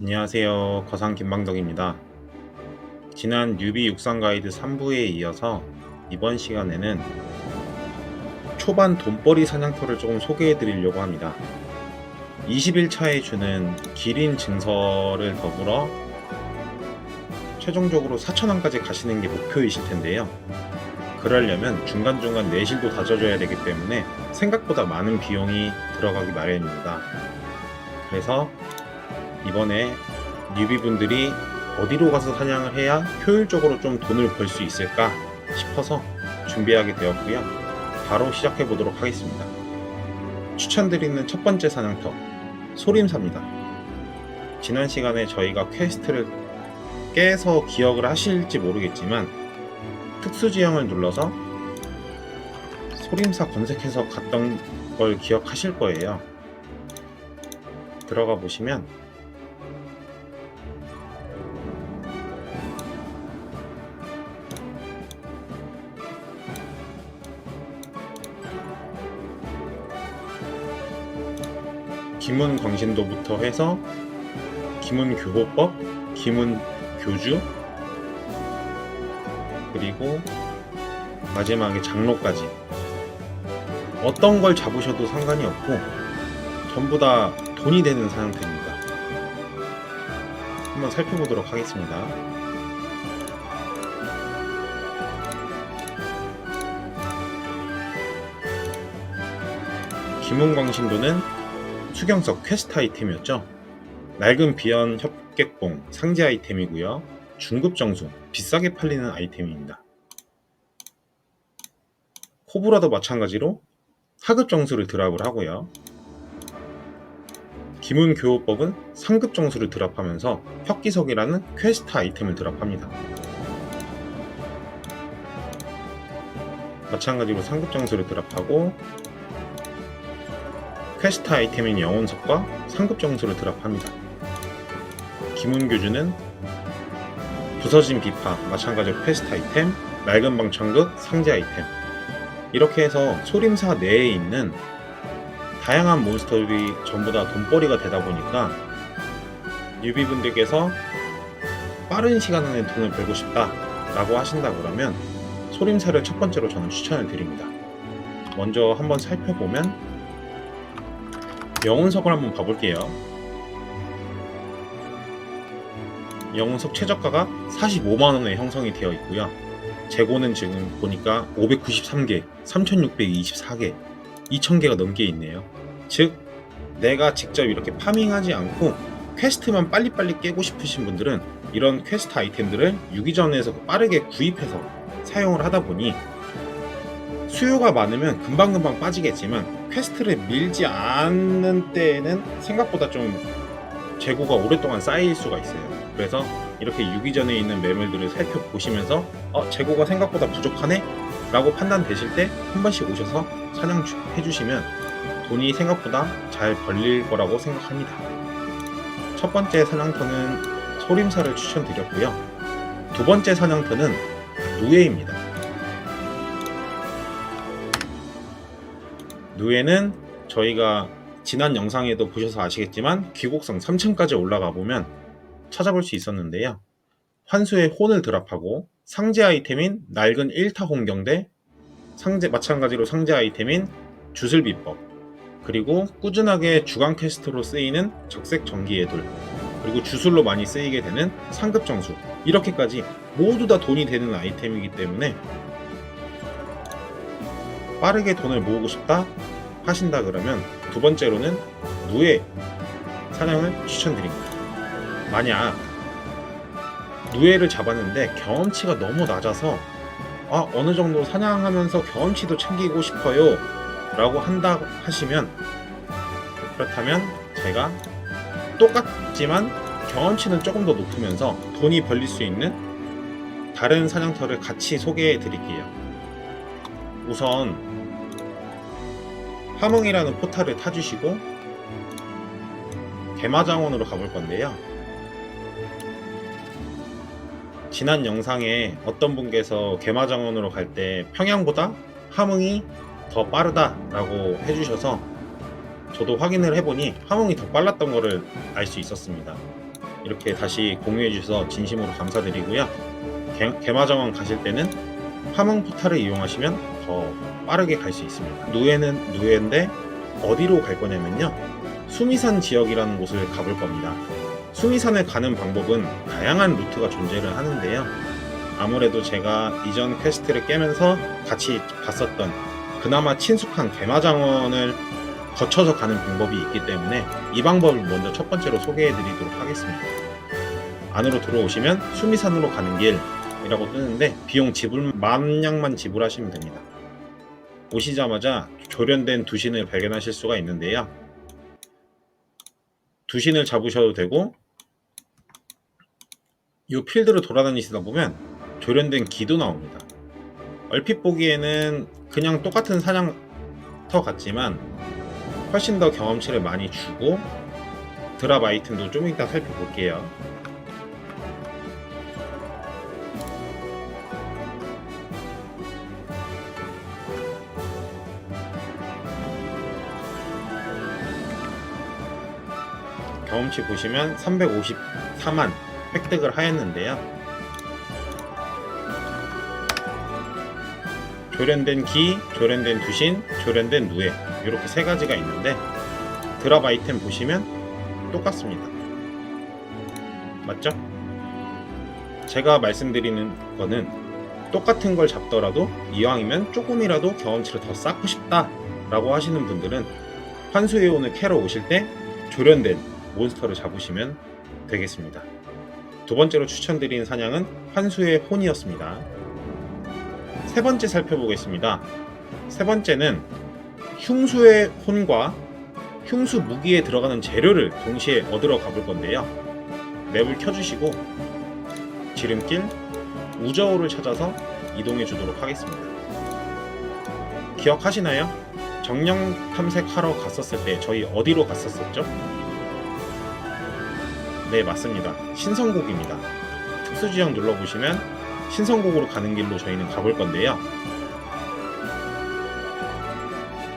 안녕하세요. 거상 김방덕입니다. 지난 뉴비 육상 가이드 3부에 이어서 이번 시간에는 초반 돈벌이 사냥터를 조금 소개해 드리려고 합니다. 20일차에 주는 기린 증서를 더불어 최종적으로 4,000원까지 가시는 게 목표이실 텐데요. 그러려면 중간중간 내실도 다져줘야 되기 때문에 생각보다 많은 비용이 들어가기 마련입니다. 그래서 이번에 뉴비분들이 어디로 가서 사냥을 해야 효율적으로 좀 돈을 벌 수 있을까 싶어서 준비하게 되었고요. 바로 시작해 보도록 하겠습니다. 추천드리는 첫 번째 사냥터 소림사입니다. 지난 시간에 저희가 퀘스트를 깨서 기억을 하실지 모르겠지만 특수지형을 눌러서 소림사 검색해서 갔던 걸 기억하실 거예요. 들어가 보시면 기문광신도부터 해서 기문교보법, 기문교주, 그리고 마지막에 장로까지 어떤 걸 잡으셔도 상관이 없고 전부 다 돈이 되는 사냥터입니다. 한번 살펴보도록 하겠습니다. 기문광신도는 수경석 퀘스트 아이템이었죠. 낡은 비연 협객봉 상제 아이템이고요. 중급 정수 비싸게 팔리는 아이템입니다. 코브라도 마찬가지로 하급 정수를 드랍을 하고요. 기문교호법은 상급 정수를 드랍하면서 혁기석이라는 퀘스트 아이템을 드랍합니다. 마찬가지로 상급 정수를 드랍하고 퀘스트 아이템인 영혼석과 상급 정수를 드랍합니다. 기문교주는 부서진 비파, 마찬가지로 퀘스트 아이템, 낡은 방천극, 상제 아이템, 이렇게 해서 소림사 내에 있는 다양한 몬스터들이 전부 다 돈벌이가 되다 보니까 뉴비분들께서 빠른 시간 안에 돈을 벌고 싶다 라고 하신다 그러면 소림사를 첫 번째로 저는 추천을 드립니다. 먼저 한번 살펴보면 영혼석을 한번 봐볼게요. 영혼석 최저가가 45만원에 형성이 되어 있고요. 재고는 지금 보니까 593개, 3624개, 2000개가 넘게 있네요. 즉 내가 직접 이렇게 파밍하지 않고 퀘스트만 빨리빨리 깨고 싶으신 분들은 이런 퀘스트 아이템들을 유기전에서 빠르게 구입해서 사용을 하다 보니 수요가 많으면 금방금방 빠지겠지만 퀘스트를 밀지 않는 때에는 생각보다 좀 재고가 오랫동안 쌓일 수가 있어요. 그래서 이렇게 유기전에 있는 매물들을 살펴보시면서 재고가 생각보다 부족하네? 라고 판단되실 때 한 번씩 오셔서 사냥해 주시면 돈이 생각보다 잘 벌릴 거라고 생각합니다. 첫 번째 사냥터는 소림사를 추천드렸고요. 두 번째 사냥터는 누에입니다. 누에는 저희가 지난 영상에도 보셔서 아시겠지만 귀곡성 3층까지 올라가 보면 찾아볼 수 있었는데요. 환수의 혼을 드랍하고 상제 아이템인 낡은 1타 홍경대, 마찬가지로 상제 아이템인 주술비법, 그리고 꾸준하게 주간 퀘스트로 쓰이는 적색 전기의 돌, 그리고 주술로 많이 쓰이게 되는 상급 정수, 이렇게까지 모두 다 돈이 되는 아이템이기 때문에 빠르게 돈을 모으고 싶다 하신다 그러면 두 번째로는 누에 사냥을 추천드립니다. 만약 누에를 잡았는데 경험치가 너무 낮아서 어느 정도 사냥하면서 경험치도 챙기고 싶어요 라고 한다 하시면, 그렇다면 제가 똑같지만 경험치는 조금 더 높으면서 돈이 벌릴 수 있는 다른 사냥터를 같이 소개해 드릴게요. 우선 함흥이라는 포탈을 타주시고 개마장원으로 가볼 건데요. 지난 영상에 어떤 분께서 개마장원으로 갈 때 평양보다 함흥이 더 빠르다 라고 해주셔서 저도 확인을 해보니 함흥이 더 빨랐던 거를 알 수 있었습니다. 이렇게 다시 공유해 주셔서 진심으로 감사드리고요. 개마정원 가실 때는 화문 포탈을 이용하시면 더 빠르게 갈 수 있습니다. 누에는 누에인데 어디로 갈 거냐면요, 수미산 지역이라는 곳을 가볼 겁니다. 수미산을 가는 방법은 다양한 루트가 존재를 하는데요, 아무래도 제가 이전 퀘스트를 깨면서 같이 봤었던 그나마 친숙한 개마장원을 거쳐서 가는 방법이 있기 때문에 이 방법을 먼저 첫 번째로 소개해 드리도록 하겠습니다. 안으로 들어오시면 수미산으로 가는 길이라고 뜨는데 비용 지불 만냥만 지불하시면 됩니다. 오시자마자 조련된 두신을 발견하실 수가 있는데요, 두신을 잡으셔도 되고 이 필드를 돌아다니시다 보면 조련된 기도 나옵니다. 얼핏 보기에는 그냥 똑같은 사냥터 같지만 훨씬 더 경험치를 많이 주고 드랍 아이템도 좀 이따 살펴볼게요. 경험치 보시면 354만 획득을 하였는데요, 조련된 기, 조련된 두신, 조련된 누에 이렇게 세 가지가 있는데 드랍 아이템 보시면 똑같습니다. 맞죠? 제가 말씀드리는 거는 똑같은 걸 잡더라도 이왕이면 조금이라도 경험치를 더 쌓고 싶다 라고 하시는 분들은 환수의 혼을 캐러 오실 때 조련된 몬스터를 잡으시면 되겠습니다. 두 번째로 추천드리는 사냥은 환수의 혼이었습니다. 세 번째 살펴보겠습니다. 세 번째는 흉수의 혼과 흉수 무기에 들어가는 재료를 동시에 얻으러 가볼 건데요, 맵을 켜주시고 지름길 우저우를 찾아서 이동해 주도록 하겠습니다. 기억하시나요? 정령 탐색하러 갔었을 때 저희 어디로 갔었었죠? 네, 맞습니다. 신성곡입니다. 특수지형 눌러보시면 신성곡으로 가는 길로 저희는 가볼 건데요,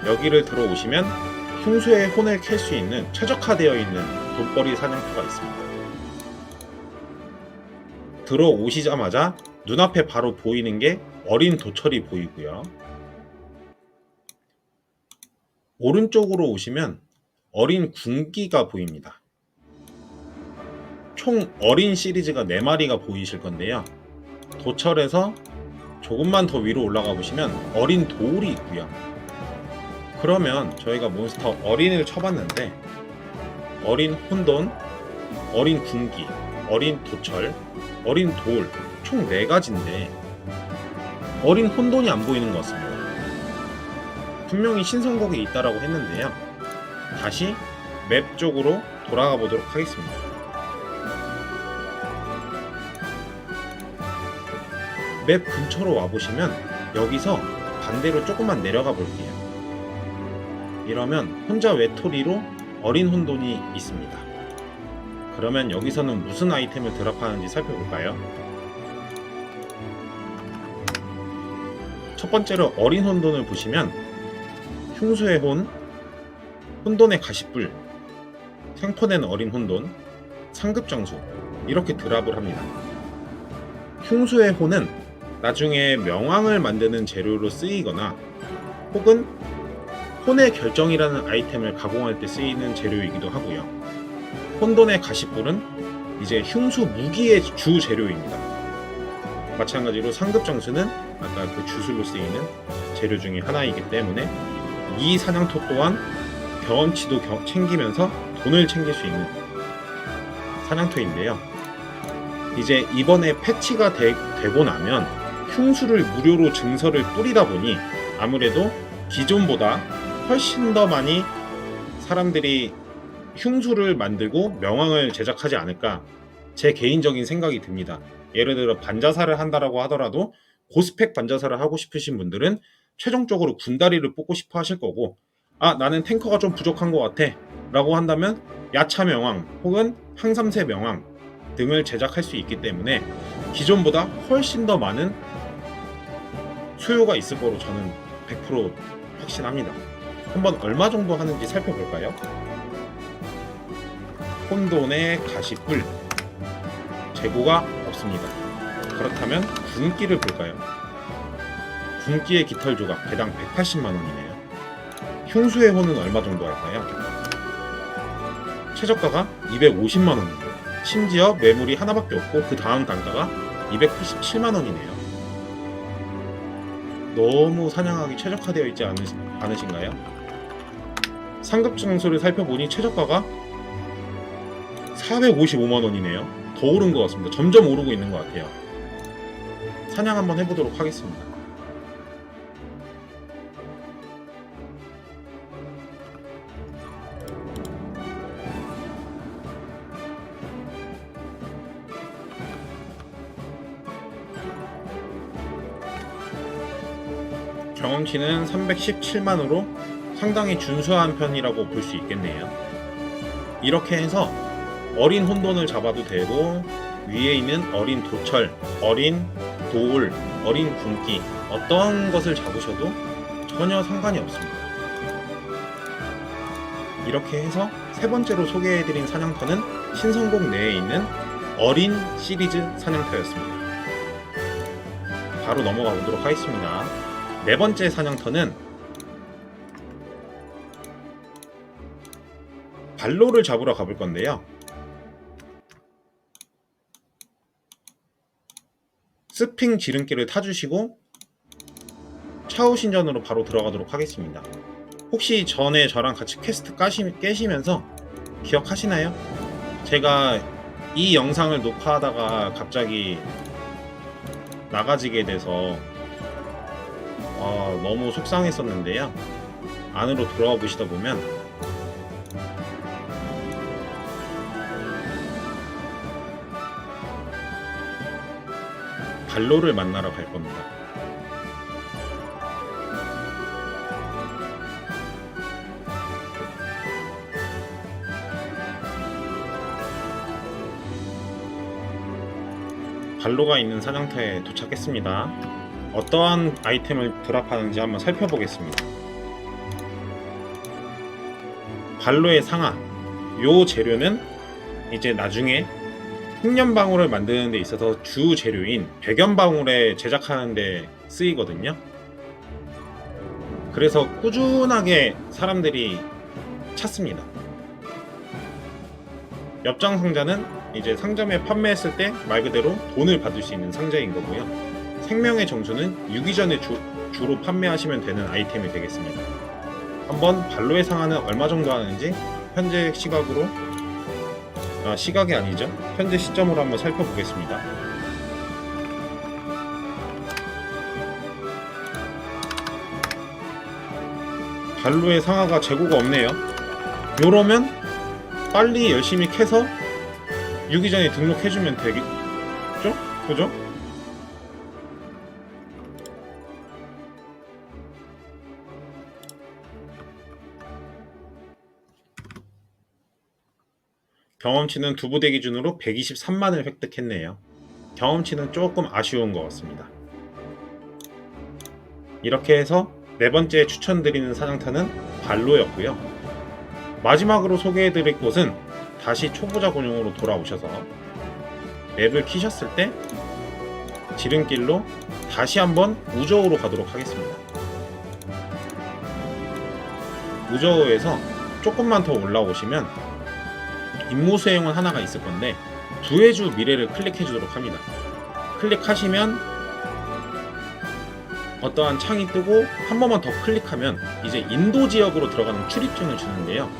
여기를 들어오시면 흉수의 혼을 캘 수 있는 최적화되어 있는 돋벌이 사냥터가 있습니다. 들어오시자마자 눈앞에 바로 보이는 게 어린 도철이 보이고요, 오른쪽으로 오시면 어린 군기가 보입니다. 총 어린 시리즈가 4마리가 보이실 건데요, 도철에서 조금만 더 위로 올라가 보시면 어린 도울이 있고요. 그러면 저희가 몬스터 어린을 쳐봤는데 어린 혼돈, 어린 군기, 어린 도철, 어린 도울 총 4가지인데 어린 혼돈이 안 보이는 것 같습니다. 분명히 신성곡이 있다라고 했는데요, 다시 맵 쪽으로 돌아가 보도록 하겠습니다. 맵 근처로 와보시면 여기서 반대로 조금만 내려가 볼게요. 이러면 혼자 외톨이로 어린 혼돈이 있습니다. 그러면 여기서는 무슨 아이템을 드랍하는지 살펴볼까요? 첫 번째로 어린 혼돈을 보시면 흉수의 혼, 혼돈의 가시불, 생포된 어린 혼돈, 상급정수 이렇게 드랍을 합니다. 흉수의 혼은 나중에 명왕을 만드는 재료로 쓰이거나 혹은 혼의 결정이라는 아이템을 가공할 때 쓰이는 재료이기도 하고요, 혼돈의 가시불은 이제 흉수 무기의 주 재료입니다. 마찬가지로 상급정수는 아까 그 주술로 쓰이는 재료 중에 하나이기 때문에 이 사냥터 또한 경험치도 챙기면서 돈을 챙길 수 있는 사냥터인데요, 이제 이번에 패치가 되고 나면 흉수를 무료로 증서를 뿌리다 보니 아무래도 기존보다 훨씬 더 많이 사람들이 흉수를 만들고 명왕을 제작하지 않을까, 제 개인적인 생각이 듭니다. 예를 들어 반자사를 한다라고 하더라도 고스펙 반자사를 하고 싶으신 분들은 최종적으로 군다리를 뽑고 싶어 하실 거고, 아 나는 탱커가 좀 부족한 것 같아 라고 한다면 야차 명왕 혹은 항삼세 명왕 등을 제작할 수 있기 때문에 기존보다 훨씬 더 많은 수요가 있을 거로 저는 100% 확신합니다. 한번 얼마 정도 하는지 살펴볼까요? 혼돈의 가시불 재고가 없습니다. 그렇다면 군기를 볼까요? 군기의 깃털 조각 개당 180만원이네요. 흉수의 혼은 얼마 정도 할까요? 최저가가 250만원입니다. 심지어 매물이 하나밖에 없고 그 다음 단가가 287만원이네요. 너무 사냥하기 최적화되어 있지 않으신가요? 상급 증수를 살펴보니 최저가가 455만원이네요. 더 오른 것 같습니다. 점점 오르고 있는 것 같아요. 사냥 한번 해보도록 하겠습니다. 경험치는 317만으로 상당히 준수한 편이라고 볼 수 있겠네요. 이렇게 해서 어린 혼돈을 잡아도 되고 위에 있는 어린 도철, 어린 도울, 어린 군기 어떤 것을 잡으셔도 전혀 상관이 없습니다. 이렇게 해서 세 번째로 소개해드린 사냥터는 신성곡 내에 있는 어린 시리즈 사냥터였습니다. 바로 넘어가 보도록 하겠습니다. 네 번째 사냥터는 발로를 잡으러 가볼 건데요. 스핑 지름길을 타주시고 차후 신전으로 바로 들어가도록 하겠습니다. 혹시 전에 저랑 같이 퀘스트 깨시면서 기억하시나요? 제가 이 영상을 녹화하다가 갑자기 나가지게 돼서 너무 속상했었는데요. 안으로 들어와 보시다 보면 발로를 만나러 갈 겁니다. 발로가 있는 사냥터에 도착했습니다. 어떠한 아이템을 드랍하는지 한번 살펴보겠습니다. 발로의 상아, 요 재료는 이제 나중에 흑연방울을 만드는 데 있어서 주 재료인 백연방울에 제작하는 데 쓰이거든요. 그래서 꾸준하게 사람들이 찾습니다. 엽장 상자는 이제 상점에 판매했을 때 말 그대로 돈을 받을 수 있는 상자인 거고요. 생명의 정수는 유기전에 주로 판매하시면 되는 아이템이 되겠습니다. 한번 발로의 상하는 얼마 정도 하는지 현재 시각으로 시각이 아니죠. 현재 시점으로 한번 살펴보겠습니다. 발로의 상하가 재고가 없네요. 요러면 빨리 열심히 캐서 유기전에 등록해주면 되겠죠? 그죠? 경험치는 두 부대 기준으로 123만을 획득했네요. 경험치는 조금 아쉬운 것 같습니다. 이렇게 해서 네 번째 추천드리는 사냥터는 발로였고요. 마지막으로 소개해드릴 곳은 다시 초보자 군용으로 돌아오셔서 맵을 키셨을 때 지름길로 다시 한번 우저우로 가도록 하겠습니다. 우저우에서 조금만 더 올라오시면 임무 수행원 하나가 있을 건데 두해주 미래를 클릭해 주도록 합니다. 클릭하시면 어떠한 창이 뜨고 한 번만 더 클릭하면 이제 인도 지역으로 들어가는 출입증을 주는데요.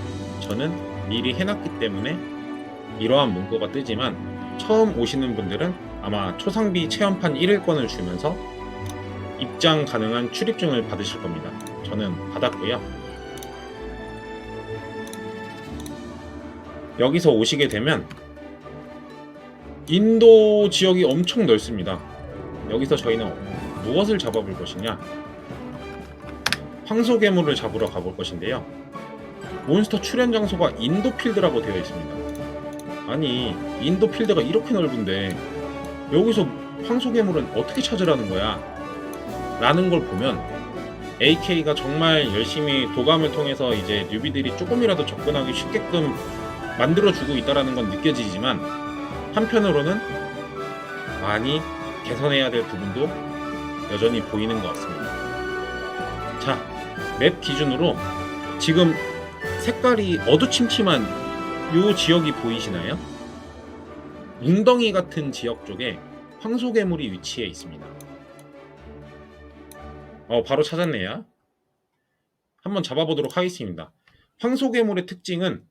저는 미리 해놨기 때문에 이러한 문구가 뜨지만 처음 오시는 분들은 아마 초상비 체험판 1일권을 주면서 입장 가능한 출입증을 받으실 겁니다. 저는 받았고요. 여기서 오시게 되면 인도 지역이 엄청 넓습니다. 여기서 저희는 무엇을 잡아볼 것이냐, 황소괴물을 잡으러 가볼 것인데요. 몬스터 출현 장소가 인도필드라고 되어 있습니다. 아니, 인도필드가 이렇게 넓은데 여기서 황소괴물은 어떻게 찾으라는 거야? 라는 걸 보면 AK가 정말 열심히 도감을 통해서 이제 뉴비들이 조금이라도 접근하기 쉽게끔 만들어주고 있다는 건 느껴지지만, 한편으로는 많이 개선해야 될 부분도 여전히 보이는 것 같습니다. 자, 맵 기준으로 지금 색깔이 어두침침한 요 지역이 보이시나요? 웅덩이 같은 지역 쪽에 황소괴물이 위치해 있습니다. 바로 찾았네요. 한번 잡아보도록 하겠습니다. 황소괴물의 특징은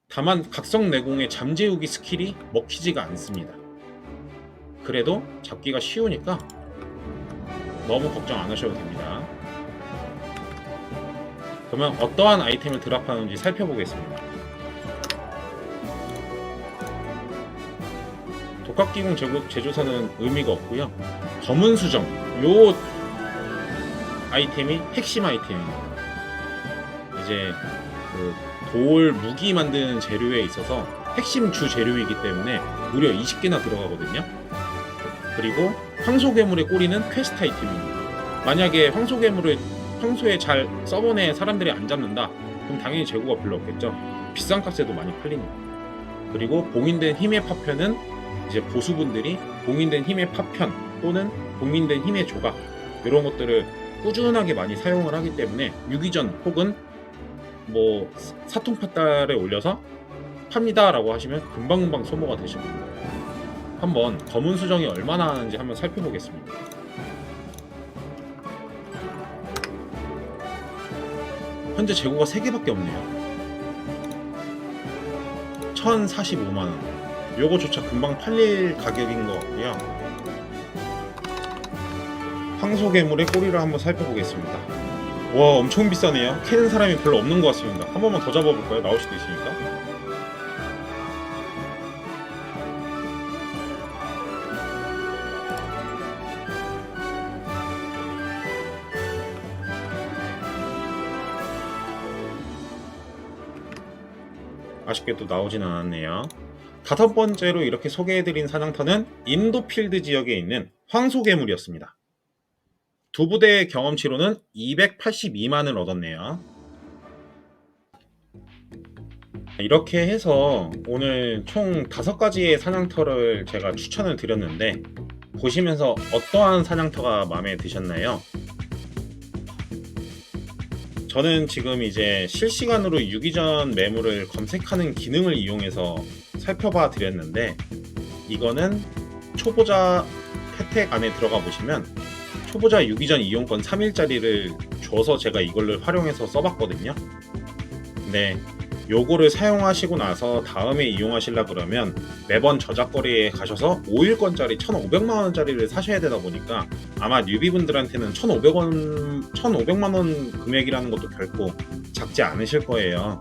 다만 각성 내공의 잠재우기 스킬이 먹히지가 않습니다. 그래도 잡기가 쉬우니까 너무 걱정 안 하셔도 됩니다. 그러면 어떠한 아이템을 드랍하는지 살펴보겠습니다. 독학기공 제조사는 의미가 없고요. 검은 수정, 요 아이템이 핵심 아이템입니다. 이제 돌 무기 만드는 재료에 있어서 핵심 주 재료이기 때문에 무려 20개나 들어가거든요. 그리고 황소괴물의 꼬리는 퀘스트 아이템입니다. 만약에 황소괴물을 평소에 잘 서버내에 사람들이 안 잡는다, 그럼 당연히 재고가 별로 없겠죠. 비싼 값에도 많이 팔리니까. 그리고 봉인된 힘의 파편은 이제 보수분들이 봉인된 힘의 파편 또는 봉인된 힘의 조각, 이런 것들을 꾸준하게 많이 사용을 하기 때문에 유기전 혹은 뭐 사통파달에 올려서 팝니다 라고 하시면 금방금방 소모가 되십니다. 한번 검은 수정이 얼마나 하는지 한번 살펴보겠습니다. 현재 재고가 3개밖에 없네요. 1045만원, 요거조차 금방 팔릴 가격인 것 같고요. 황소괴물의 꼬리를 한번 살펴보겠습니다. 와, 엄청 비싸네요. 캐는 사람이 별로 없는 것 같습니다. 한 번만 더 잡아볼까요? 나올 수도 있으니까. 아쉽게도 나오진 않았네요. 5번째로 이렇게 소개해드린 사냥터는 인도필드 지역에 있는 황소괴물이었습니다. 두 부대의 경험치로는 282만을 얻었네요. 이렇게 해서 오늘 총 5가지의 사냥터를 제가 추천을 드렸는데, 보시면서 어떠한 사냥터가 마음에 드셨나요? 저는 지금 이제 실시간으로 유기전 매물을 검색하는 기능을 이용해서 살펴봐 드렸는데, 이거는 초보자 혜택 안에 들어가 보시면 초보자 유기전 이용권 3일짜리를 줘서 제가 이걸로 활용해서 써봤거든요. 근데 요거를 사용하시고 나서 다음에 이용하시려 그러면 매번 저작거리에 가셔서 5일권짜리 1,500만원짜리를 사셔야 되다 보니까 아마 뉴비분들한테는 1,500만원 금액이라는 것도 결코 작지 않으실 거예요.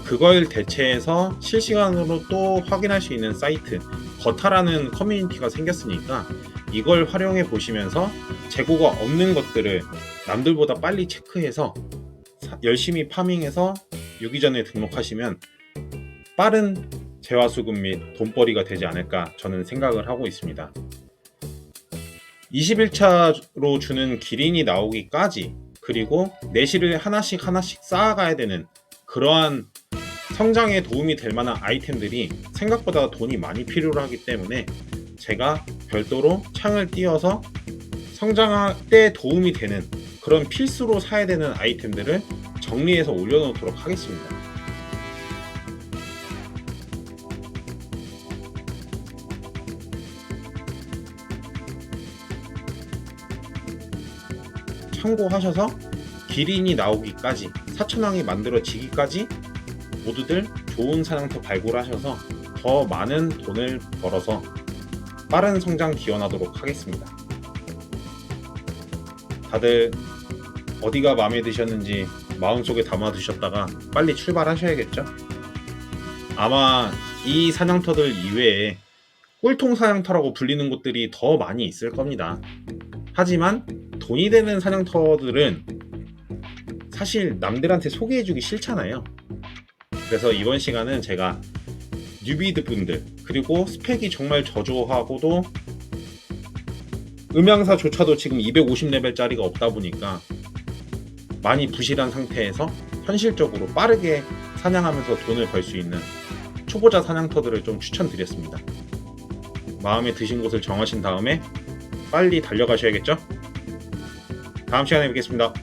그걸 대체해서 실시간으로 또 확인할 수 있는 사이트 거타라는 커뮤니티가 생겼으니까 이걸 활용해 보시면서 재고가 없는 것들을 남들보다 빨리 체크해서 열심히 파밍해서 유기전에 등록하시면 빠른 재화수급 및 돈벌이가 되지 않을까 저는 생각을 하고 있습니다. 21차로 주는 기린이 나오기까지, 그리고 내실을 하나씩 쌓아가야 되는 그러한 성장에 도움이 될 만한 아이템들이 생각보다 돈이 많이 필요로 하기 때문에 제가 별도로 창을 띄워서 성장할 때 도움이 되는 그런 필수로 사야 되는 아이템들을 정리해서 올려놓도록 하겠습니다. 참고하셔서 기린이 나오기까지, 사천왕이 만들어지기까지 모두들 좋은 사냥터 발굴하셔서 더 많은 돈을 벌어서 빠른 성장 기원하도록 하겠습니다. 다들 어디가 마음에 드셨는지 마음속에 담아두셨다가 빨리 출발하셔야겠죠? 아마 이 사냥터들 이외에 꿀통 사냥터라고 불리는 곳들이 더 많이 있을 겁니다. 하지만 돈이 되는 사냥터들은 사실 남들한테 소개해주기 싫잖아요. 그래서 이번 시간은 제가 뉴비드 분들, 그리고 스펙이 정말 저조하고도 음향사조차도 지금 250레벨짜리가 없다 보니까 많이 부실한 상태에서 현실적으로 빠르게 사냥하면서 돈을 벌 수 있는 초보자 사냥터들을 좀 추천드렸습니다. 마음에 드신 곳을 정하신 다음에 빨리 달려가셔야겠죠? 다음 시간에 뵙겠습니다.